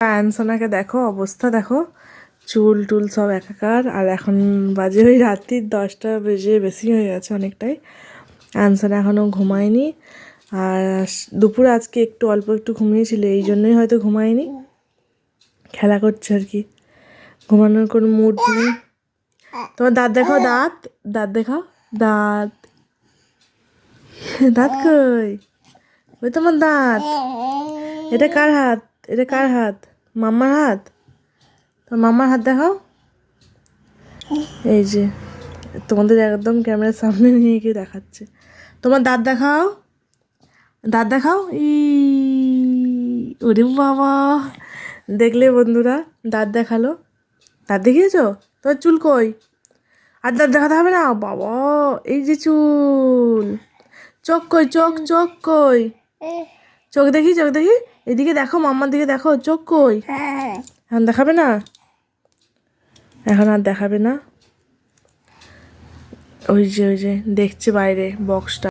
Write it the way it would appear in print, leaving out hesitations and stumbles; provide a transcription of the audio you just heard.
আনসোনাকে দেখো অবস্থা, দেখো চুল টুল সব একাকার। আর এখন বাজে ওই রাত্রির 10টা বেজে বেশি হয়ে গেছে অনেকটাই। আনসোনা এখনও ঘুমায়নি। আর দুপুরে আজকে একটু অল্প একটু ঘুমিয়েছিল, এই জন্যই হয়তো ঘুমায়নি, খেলা করছে আর কি, ঘুমানোর কোনো মুড নেই। তোমার দাঁত দেখাও, দাঁত দাঁত দেখাও, দাঁত দাঁত কই? ওই তোমার দাঁত। এটা কার হাত? এটা কার হাত? মাম্মার হাত? তো মাম্মার হাত দেখাও। এই যে তোমাদের একদম ক্যামেরার সামনে নিয়ে গিয়ে দেখাচ্ছে। তোমার দাঁত দেখাও, দাঁত দেখাও। ওরে বাবা, দেখলে বন্ধুরা, দাঁত দেখালো। দাঁত দেখিয়েছো? তোর চুল কই? আর দাঁত দেখাতে হবে না বাবা। এই যে চুল। চোখ কই? চোখ চোখ কই? চোখ দেখি, চোখ দেখি। এদিকে দেখো, মাম্মার দিকে দেখো, চোখ কই? এখন দেখাবে না, এখন আর দেখাবে না। ওই যে দেখছে বাইরে বক্সটা।